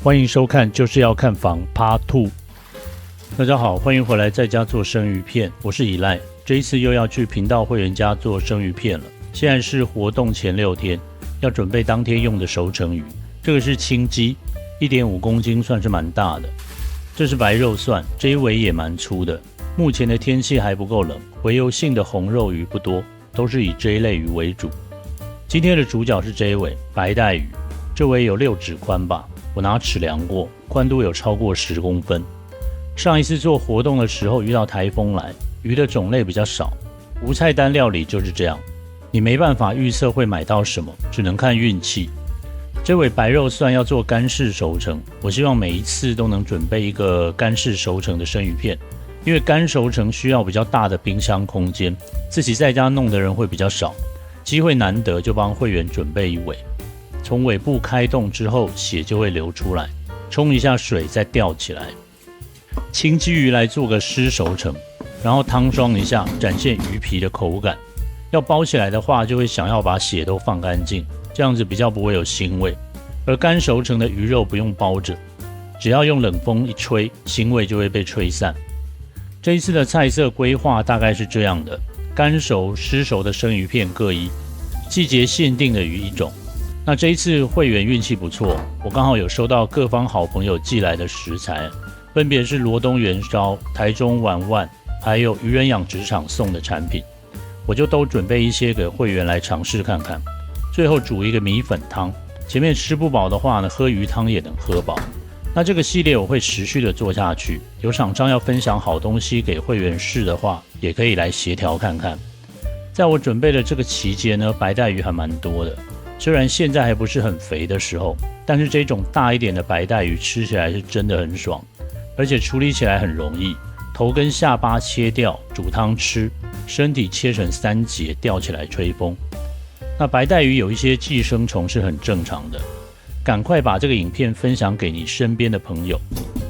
欢迎收看就是要看房 Part 2。大家好，欢迎回来在家做生鱼片，我是以赖。这一次又要去频道会员家做生鱼片了。现在是活动前6天，要准备当天用的熟成鱼。这个是青鸡，1.5公斤，算是蛮大的。这是白肉蒜，这一尾也蛮粗的。目前的天气还不够冷，洄游性的红肉鱼不多，都是以这一类鱼为主。今天的主角是这一尾白带鱼，这尾有6指宽吧。我拿尺量过，宽度有超过10公分。上一次做活动的时候遇到台风来，鱼的种类比较少，无菜单料理就是这样，你没办法预测会买到什么，只能看运气。这尾白肉蒜要做干式熟成，我希望每一次都能准备一个干式熟成的生鱼片，因为干熟成需要比较大的冰箱空间，自己在家弄的人会比较少，机会难得就帮会员准备一尾。从尾部开动之后，血就会流出来，冲一下水再吊起来。青鲫鱼来做个湿熟成，然后汤霜一下，展现鱼皮的口感。要包起来的话，就会想要把血都放干净，这样子比较不会有腥味。而干熟成的鱼肉不用包着，只要用冷风一吹，腥味就会被吹散。这一次的菜色规划大概是这样的：干熟、湿熟的生鱼片各一，季节限定的鱼1种。那这一次会员运气不错，我刚好有收到各方好朋友寄来的食材，分别是罗东元烧、台中碗碗，还有渔人养殖场送的产品，我就都准备一些给会员来尝试看看。最后煮一个米粉汤，前面吃不饱的话呢，喝鱼汤也能喝饱。那这个系列我会持续的做下去，有厂商要分享好东西给会员试的话，也可以来协调看看。在我准备的这个期间呢，白带鱼还蛮多的。虽然现在还不是很肥的时候，但是这种大一点的白带鱼吃起来是真的很爽，而且处理起来很容易。头跟下巴切掉，煮汤吃，身体切成3节，吊起来吹风。那白带鱼有一些寄生虫是很正常的，赶快把这个影片分享给你身边的朋友，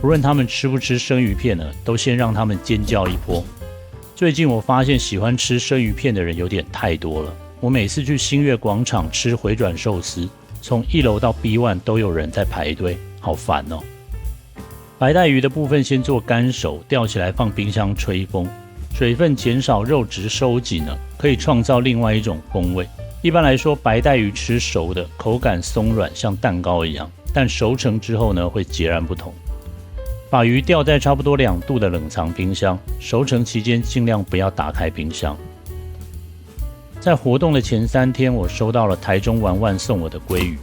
无论他们吃不吃生鱼片呢，都先让他们尖叫一波。最近我发现喜欢吃生鱼片的人有点太多了。我每次去新月广场吃回转寿司，从1楼到 B1 都有人在排队，好烦哦。白带鱼的部分先做干熟，吊起来放冰箱吹风，水分减少，肉质收紧了，可以创造另外一种风味。一般来说，白带鱼吃熟的口感松软，像蛋糕一样，但熟成之后呢，会截然不同。把鱼吊在差不多2度的冷藏冰箱，熟成期间尽量不要打开冰箱。在活动的前3天，我收到了台中玩玩送我的鲑鱼。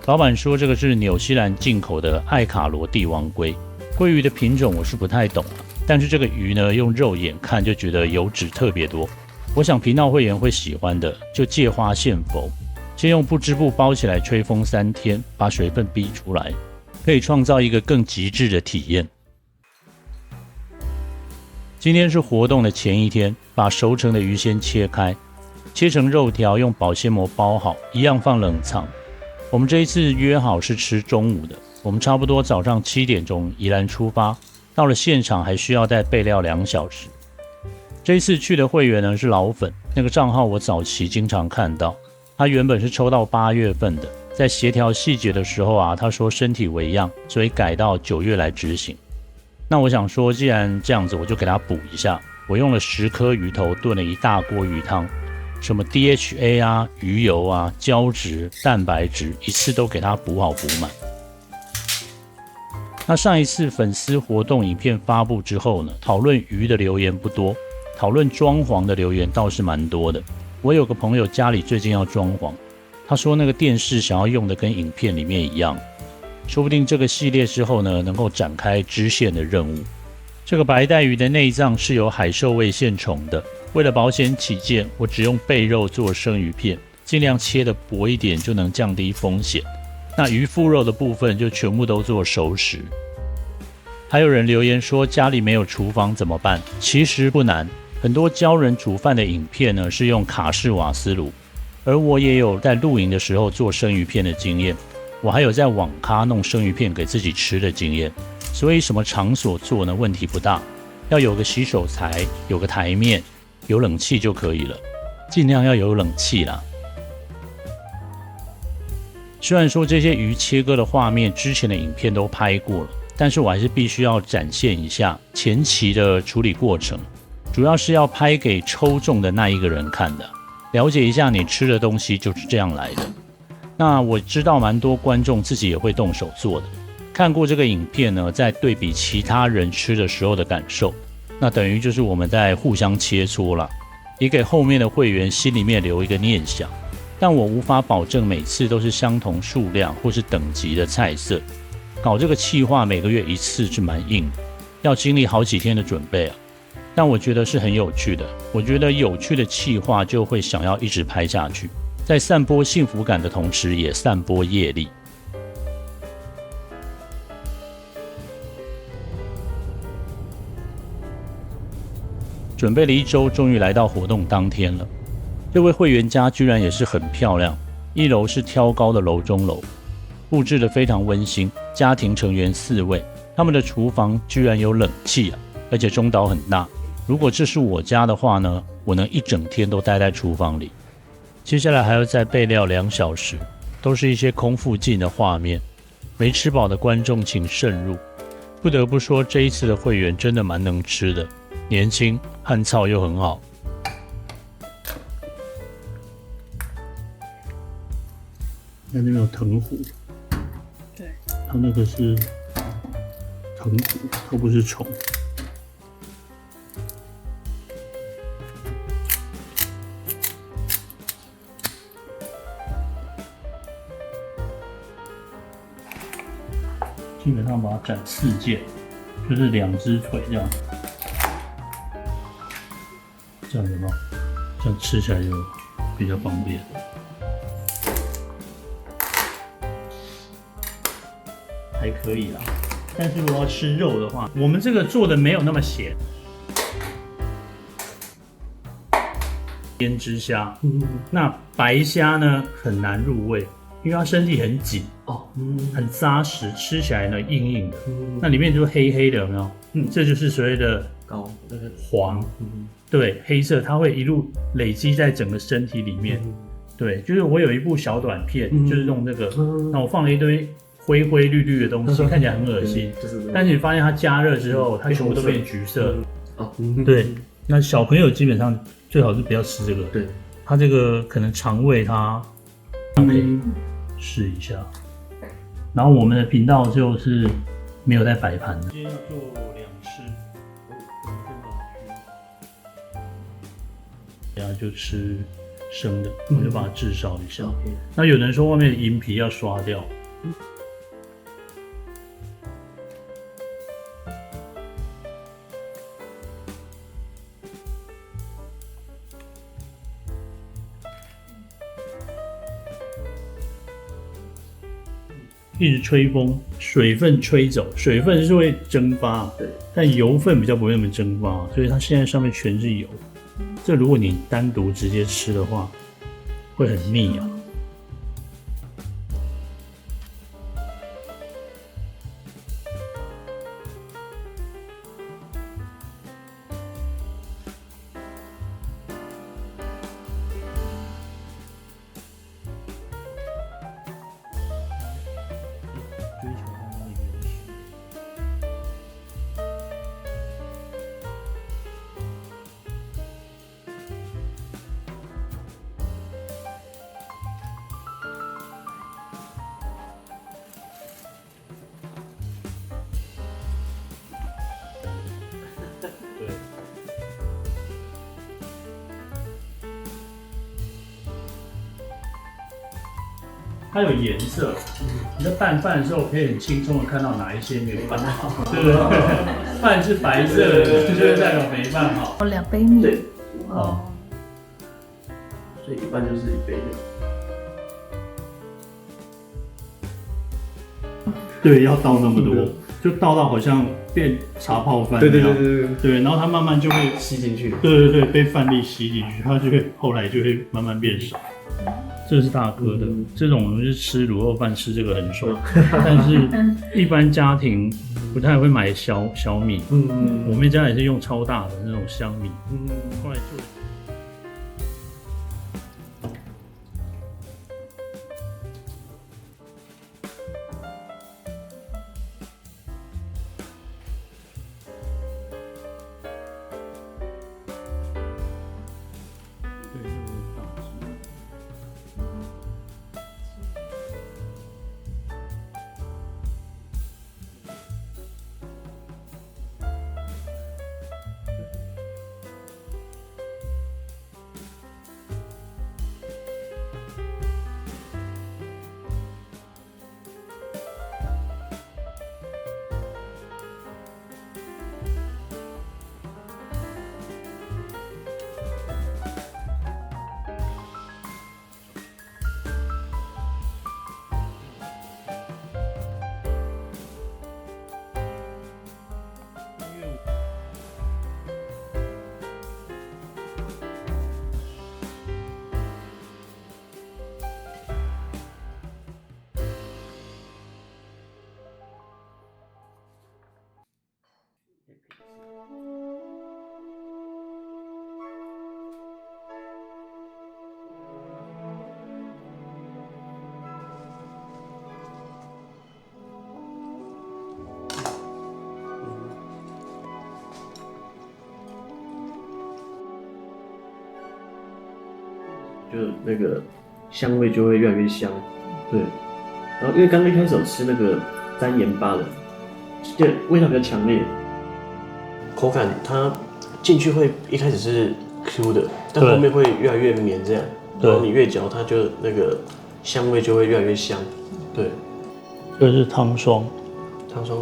老板说这个是纽西兰进口的艾卡罗帝王鲑。鲑鱼的品种我是不太懂了，但是这个鱼呢，用肉眼看就觉得油脂特别多。我想频道会员会喜欢的，就借花献佛。先用不织布包起来吹风3天，把水分逼出来，可以创造一个更极致的体验。今天是活动的前1天，把熟成的鱼先切开。切成肉条，用保鲜膜包好，一样放冷藏。我们这一次约好是吃中午的，我们差不多早上7点钟宜兰出发，到了现场还需要带备料2小时。这一次去的会员呢是老粉，那个账号我早期经常看到，他原本是抽到8月份的，在协调细节的时候啊，他说身体为恙，所以改到9月来执行。那我想说，既然这样子，我就给他补一下，我用了10颗鱼头炖了一大锅鱼汤。什么 DHA 啊、鱼油啊、胶质、蛋白质，一次都给它补好补满。那上一次粉丝活动影片发布之后呢，讨论鱼的留言不多，讨论装潢的留言倒是蛮多的。我有个朋友家里最近要装潢，他说那个电视想要用的跟影片里面一样，说不定这个系列之后呢，能够展开支线的任务。这个白带鱼的内脏是由海兽味线虫的。为了保险起见，我只用背肉做生鱼片，尽量切得薄一点，就能降低风险。那鱼腹肉的部分就全部都做熟食。还有人留言说家里没有厨房怎么办？其实不难，很多教人煮饭的影片呢是用卡式瓦斯炉，而我也有在露营的时候做生鱼片的经验。我还有在网咖弄生鱼片给自己吃的经验，所以什么场所做呢问题不大，要有个洗手台，有个台面，有冷气就可以了，尽量要有冷气啦。虽然说这些鱼切割的画面之前的影片都拍过了，但是我还是必须要展现一下前期的处理过程，主要是要拍给抽中的那一个人看的，了解一下你吃的东西就是这样来的。那我知道蛮多观众自己也会动手做的，看过这个影片呢，再对比其他人吃的时候的感受，那等于就是我们在互相切磋啦，也给后面的会员心里面留一个念想。但我无法保证每次都是相同数量或是等级的菜色，搞这个企划每个月一次是蛮硬的，要经历好几天的准备啊。但我觉得是很有趣的，我觉得有趣的企划就会想要一直拍下去。在散播幸福感的同时，也散播业力。准备了1周，终于来到活动当天了。这位会员家居然也是很漂亮，1楼是挑高的楼中楼，布置得非常温馨。家庭成员4位，他们的厨房居然有冷气啊，而且中岛很大。如果这是我家的话呢，我能一整天都待在厨房里。接下来还要再备料2小时，都是一些空腹镜的画面，没吃饱的观众请慎入。不得不说，这一次的会员真的蛮能吃的，年轻，汉草又很好。那边有藤壶，对，它那个是藤壶，它不是虫。基本上把它斩4件，就是2只腿这样，这样有没有？这样吃起来就比较方便。还可以啦，但是如果要吃肉的话，我们这个做的没有那么咸。胭脂虾，那白虾呢很难入味，因为它身体很紧哦，很扎实，吃起来呢硬硬的，那里面就黑黑的，有没有？这就是所谓的黄，对，黑色，它会一路累积在整个身体里面。对，就是我有一部小短片，就是用这个，那我放了一堆灰灰绿绿的东西，看起来很恶心，但是你发现它加热之后，它全部都变橘色。对，那小朋友基本上最好是不要吃这个，对，它这个可能肠胃它可以试一下。然后我们的频道就是没有在摆盘的。今天要做2吃，等下就吃生的，我就把它炙烧一下。那有人说外面的银皮要刷掉。一直吹风，水分吹走，水分是会蒸发，对，但油分比较不会那么蒸发，所以它现在上面全是油。这如果你单独直接吃的话，会很腻啊。追求它那个原始。对。它有颜色，你在拌饭的时候可以很轻松的看到哪一些没有拌好，对不对？饭是白色的，就是代表没拌好。2杯米。对，哦，所以一般就是1杯料。对，要倒那么多，就倒到好像变茶泡饭那样。对，然后它慢慢就会吸进去。对，被饭粒吸进去，它就会后来就会慢慢变少。这个是大颗的，这种我们是吃卤肉饭吃这个很爽，但是一般家庭不太会买小米，我们家也是用超大的那种香米，后来就。就那个香味就会越来越香，对。然后因为刚刚一开始有吃那个沾盐巴的，就味道比较强烈，口感它进去会一开始是 Q 的，但后面会越来越绵这样。然后你越嚼，它就那个香味就会越来越香，对。这是汤霜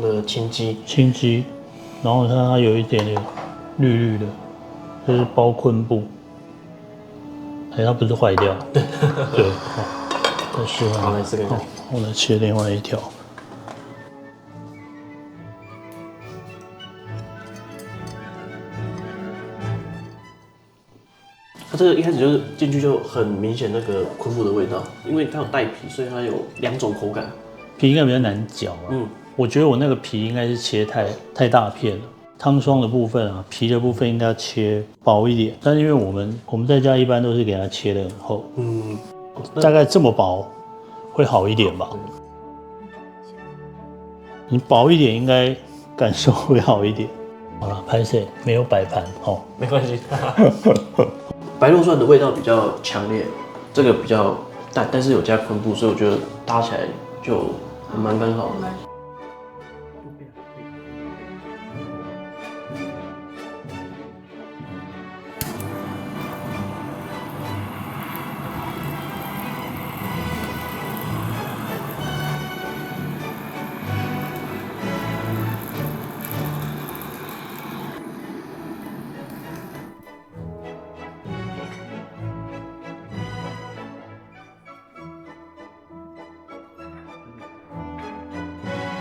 的青鸡，然后它有一点点绿绿的，这是包昆布。它不是坏掉，对，好，再试看看。好，来试看看。我来切另外一条。它这个一开始就是进去就很明显那个昆布的味道，因为它有带皮，所以它有2种口感。皮应该比较难嚼啊。我觉得我那个皮应该是切太大片了。汤霜的部分啊，皮的部分应该要切薄一点，但是因为我们在家一般都是给它切得很厚，大概这么薄会好一点吧。你薄一点应该感受会好一点。好了，拍摄没有摆盘哦，没关系。白肉蒜的味道比较强烈，这个比较淡，但是有加昆布，所以我觉得搭起来就蛮刚好的。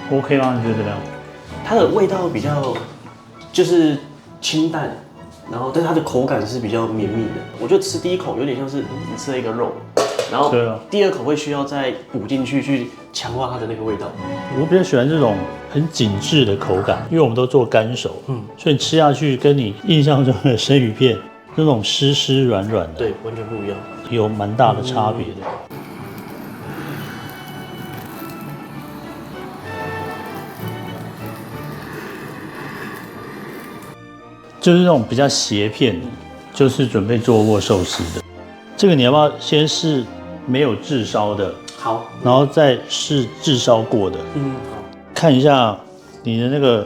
OK 吗？你觉得怎么样？它的味道比较就是清淡，然后但是它的口感是比较绵密的。我觉得吃第一口有点像是你吃了一个肉，然后第二口会需要再补进去强化它的那个味道。我比较喜欢这种很紧致的口感，因为我们都做干熟，所以你吃下去跟你印象中的生鱼片那种湿软软的，对，完全不一样，有蛮大的差别的。就是那种比较斜片的，就是准备做握寿司的。这个你要不要先试没有炙烧的？好，然后再试炙烧过的。好，看一下你的那个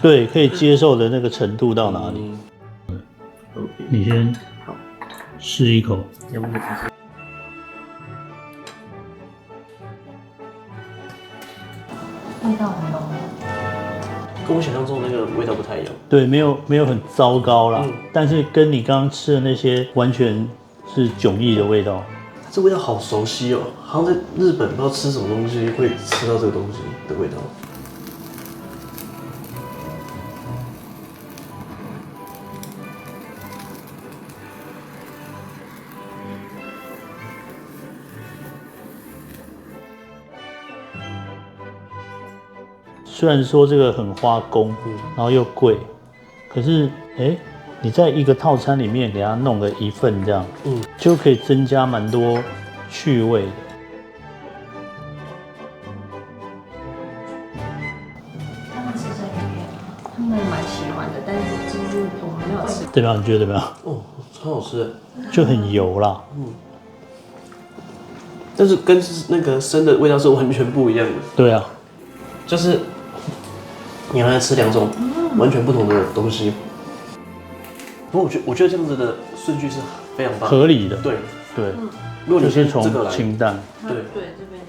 对可以接受的那个程度到哪里。你先好试一口。味道很浓。跟我想象中的那个味道不太一样。对，没有很糟糕啦，但是跟你刚刚吃的那些完全是迥异的味道。这味道好熟悉哦，好像在日本不知道吃什么东西会吃到这个东西的味道。虽然说这个很花工，然后又贵，可是你在一个套餐里面给它弄个1份这样，就可以增加蛮多趣味的。他们吃生鱼片吗？他们蛮喜欢的，但是几乎我们没有吃。对吧？你觉得怎么样？哦，超好吃的，就很油啦。但是跟那个生的味道是完全不一样的。对啊，就是你要来吃2种完全不同的东西。不过我觉得这样子的顺序是非常棒，合理的。对，对，如果你就是从先这个来，清淡。对对，这边的。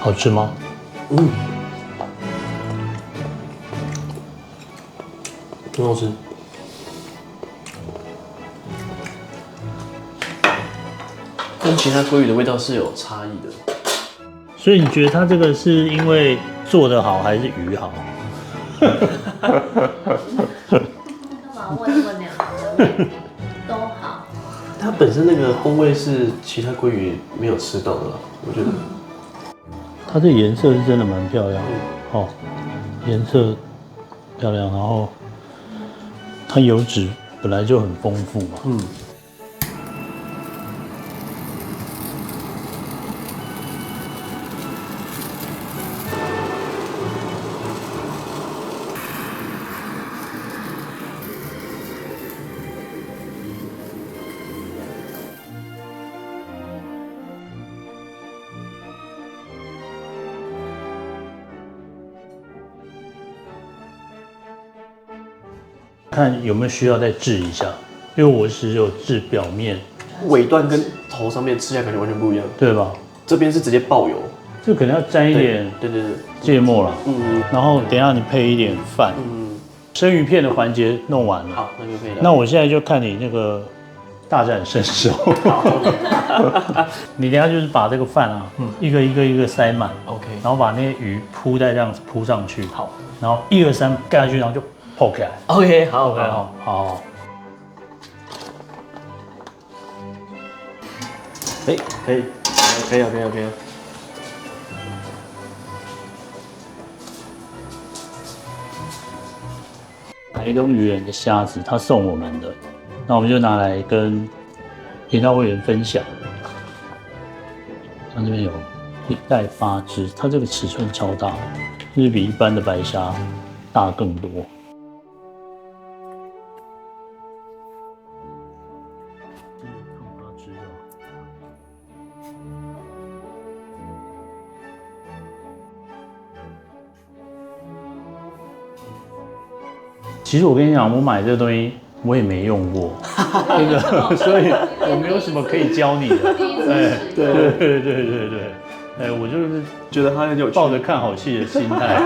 好吃吗？很好吃。跟其他鲑鱼的味道是有差异的。所以你觉得它这个是因为做得好还是鱼好？干嘛问2个都好？它本身那个风味是其他鲑鱼没有吃到的啦，我觉得。它这颜色是真的蛮漂亮的，哦，颜色漂亮，然后它油脂本来就很丰富嘛，看有没有需要再治一下，因为我只有治表面，尾段跟头上面吃起来感觉完全不一样，对吧？这边是直接爆油，这可能要沾一点对，芥末啦，然后等一下你配一点饭，生鱼片的环节弄完了，好，那就可以了。那我现在就看你那个大展身手，你等一下就是把这个饭啊，一个一个塞满 OK，然后把那些鱼铺在这样子铺上去，好，然后1、2、3盖下去，然后就破开来。 OK， 好 OK， 好。可以，OK。台东渔人的虾子，他送我们的，那我们就拿来跟频道会员分享。它这边有1袋8只，它这个尺寸超大，就是比一般的白虾大更多。其实我跟你讲，我买这个东西我也没用过，那个，所以我没有什么可以教你的。对，我就是觉得它很有趣，抱着看好戏的心态。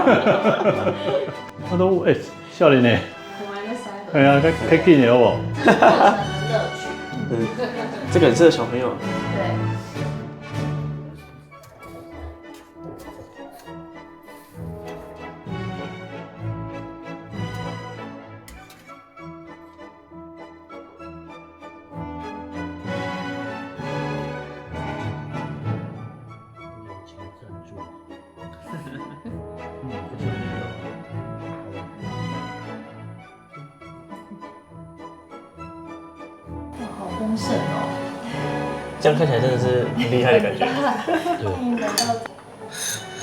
他都笑脸呢，我还在塞盒。哎呀，开紧的好不好？过程的乐趣。这个很适合小朋友。对。好丰盛哦！这样看起来真的是很厉害的感觉。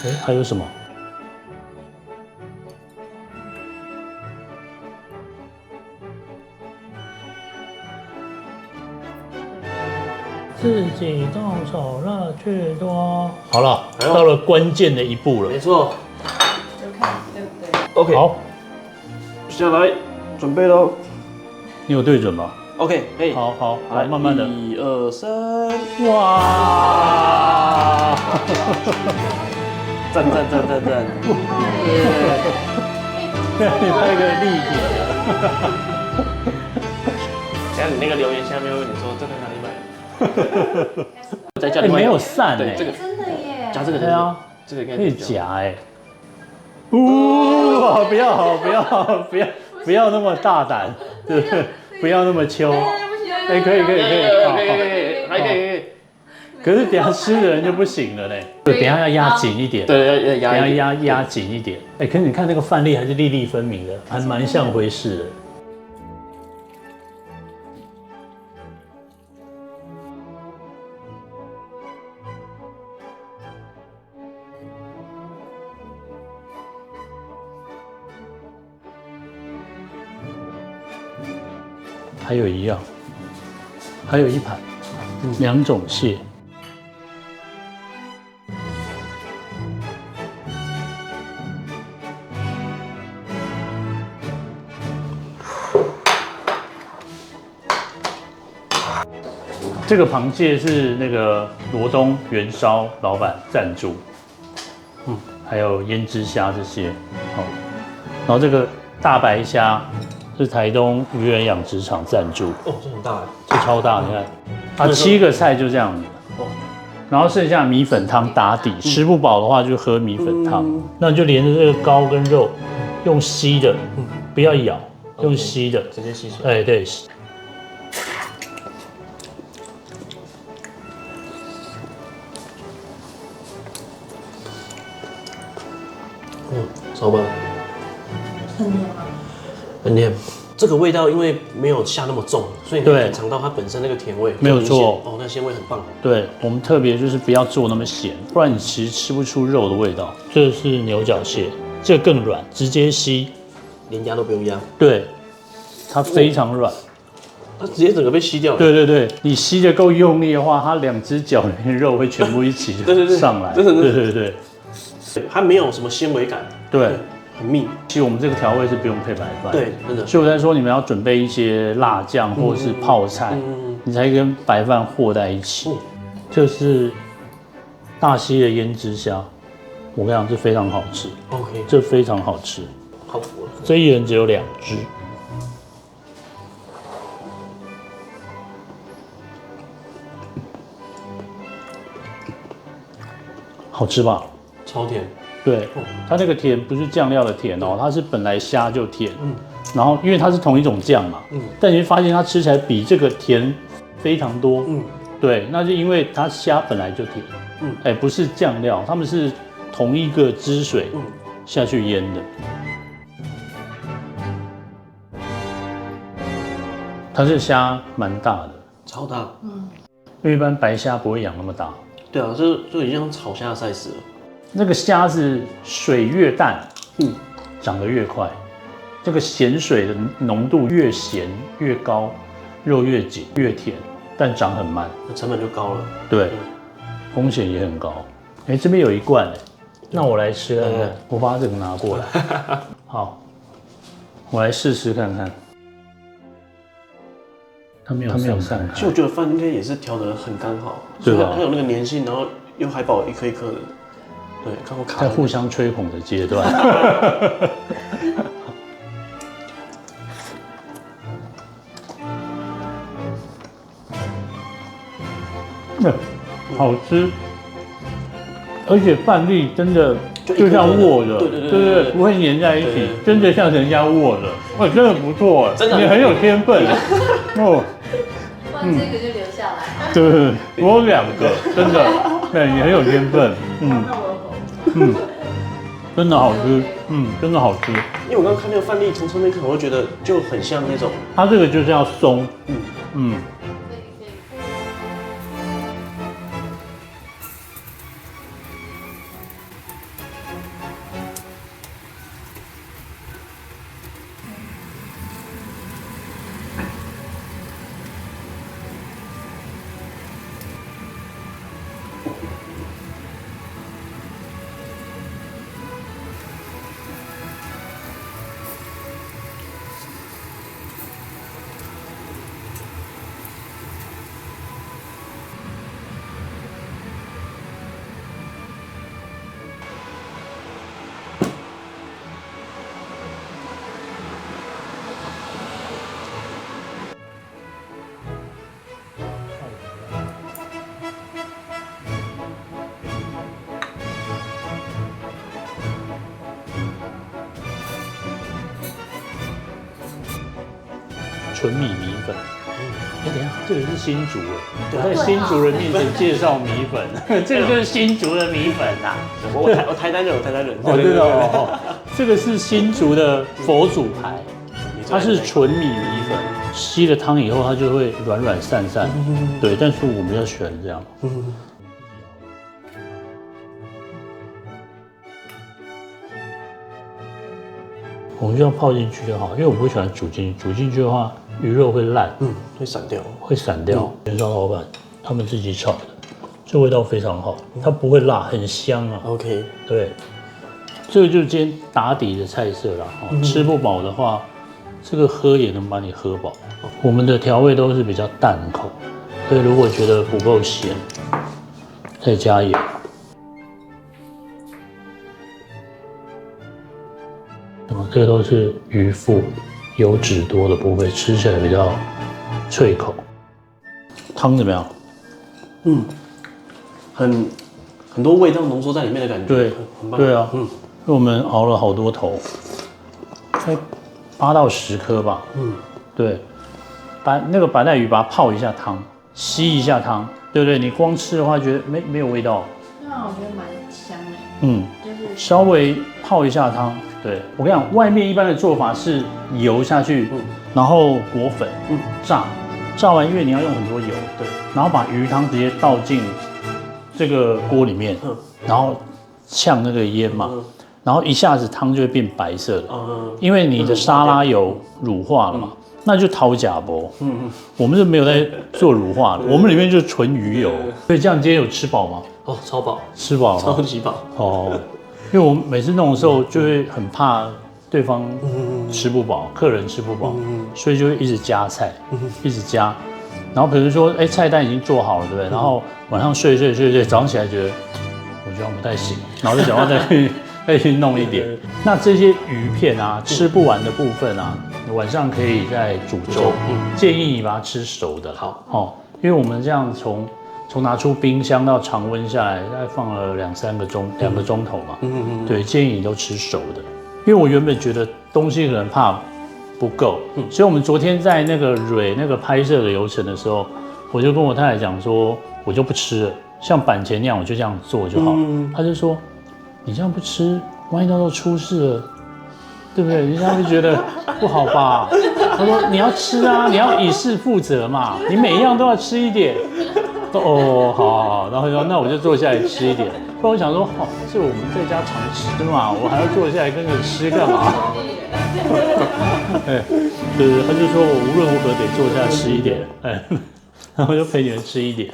对。还有什么？自己动手乐趣多。好了，到了关键的一步了。没错。就看对不对？ OK，好，下来准备喽。你有对准吗？ OK， 可以。好，来慢慢的。1、2、3，哇！赞！你拍个立体的。等下你那个留言下面会问你说这在哪里买的？再叫没有散对，这个真的耶，加这个对啊，这个应该可以夹哎。不要那么大胆，对不对？不要那么秋。哎，可以，还可以。可是等下吃的人就不行了嘞。对，等下要压紧一点。对，要等下压紧一点。哎，可是你看那个饭粒还是粒粒分明的，还蛮像回事的。还有一样，还有一盘，2种蟹。这个螃蟹是那个罗东元烧老板赞助，还有胭脂虾这些，好，然后这个大白虾是台东渔人养殖场赞助，哦，这很大哎，这超大，你看，它7个菜就这样子，然后剩下米粉汤打底，吃不饱的话就喝米粉汤，那就连着这个膏跟肉用吸的，不要咬，用吸的，直接吸水。哎对。超棒，很黏吗？很甜。这个味道因为没有下那么重，所以你可以尝到它本身那个甜味。没有错，哦，那鲜味很棒。对，我们特别就是不要做那么咸，不然你其实吃不出肉的味道。这是牛角蟹，这更软，直接吸，连压都不用压。对，它非常软，它直接整个被吸掉了。对，你吸的够用力的话，它2只脚里面肉会全部一起上来。对，它没有什么纤维感。对，很密。其实我们这个调味是不用配白饭。对，真的。所以我在说，你们要准备一些辣酱或者是泡菜，你才跟白饭和在一起。这是大溪的胭脂虾，我跟你讲，这非常好吃。OK， 这非常好吃。好，这一人只有2只。好吃吧？超甜。对，它那个甜不是酱料的甜哦，它是本来虾就甜，然后因为它是同一种酱嘛，但你会发现它吃起来比这个甜非常多，对，那就因为它虾本来就甜，哎，不是酱料，他们是同一个汁水下去腌的，它这虾蛮大的，超大，因为一般白虾不会养那么大，对啊，这已经像炒虾的 size 了。那个虾是水越淡，长得越快。这个咸水的浓度越咸越高，肉越紧越甜，但长很慢，那成本就高了。对，风险也很高。哎，这边有一罐哎，那我来吃看看。我把这个拿过来。好，我来试试看看。它没有散开。其实我觉得饭应该也是调得很刚好，对吧？它有那个粘性，然后又还保一颗一颗的。对，看过卡。在互相吹捧的阶段。好吃，而且饭粒真的就像握的，对，不会粘在一起，真的像人家握的，哇，真的不错，真的你很有天分哦。这个就留下来。对，我有2个，真的，对你很有天分，真的好吃，真的好吃。因为我刚刚看那个饭粒从侧面看，我会觉得就很像那种，它这个就是要松，纯米米粉。等一下，这个是新竹哎，我对在新竹人面前介绍米粉，这个就是新竹的米粉呐。我台南人，我台南人。哦，真的哦，这个是新竹的佛祖牌，它是纯米米粉，吸了汤以后它就会软软散散。对，但是我比较喜欢这样。我们就要泡进去就好，因为我不喜欢煮进去，煮进去的话鱼肉会烂，会散掉。会散掉。元烧老板他们自己炒的，这味道非常好，它不会辣，很香啊。OK，对，这个就是今天打底的菜色啦。吃不饱的话，这个喝也能把你喝饱。我们的调味都是比较淡口，所以如果觉得不够咸，再加盐。这都是鱼腹油脂多的部分，吃起来比较脆口。汤怎么样？很多味道浓缩在里面的感觉。对，很棒。对啊，因为我们熬了好多头，才8到10颗吧。对，把那个白带鱼把它泡一下汤，吸一下汤，对不对？你光吃的话，觉得没有味道。对啊，我觉得蛮香的。就是稍微泡一下汤。对，我跟你讲，外面一般的做法是油下去，然后裹粉，炸完，因为你要用很多油，对，然后把鱼汤直接倒进这个锅里面，然后呛那个烟嘛，然后一下子汤就会变白色的，因为你的沙拉油乳化了嘛，那就掏假波。我们是没有在做乳化的，我们里面就是纯鱼油，所以这样今天有吃饱吗？哦，超饱，吃饱了，超级饱。哦。因为我每次弄的时候就会很怕对方吃不饱，客人吃不饱，所以就会一直加菜，一直加。然后比如说，菜单已经做好了，对不对？然后晚上睡，早上起来觉得我觉得不太行，然后就想要再去弄一点。那这些鱼片啊，吃不完的部分啊，晚上可以再煮粥。建议你把它吃熟的。好，因为我们这样从拿出冰箱到常温下来，大概放了2-3个钟，2个钟头嘛。对，建议你都吃熟的，因为我原本觉得东西可能怕不够，所以我们昨天在那个那个拍摄的流程的时候，我就跟我太太讲说，我就不吃了，像板前那样，我就这样做就好。她就说，你这样不吃，万一到时候出事了，对不对？人家会觉得不好吧？她说你要吃啊，你要以示负责嘛，你每一样都要吃一点。哦，好，然后说那我就坐下来吃一点。不然我想说，是我们在家常吃嘛，我还要坐下来跟着吃干嘛？对，他就说我无论如何得坐下吃一点，然后就陪你们吃一点。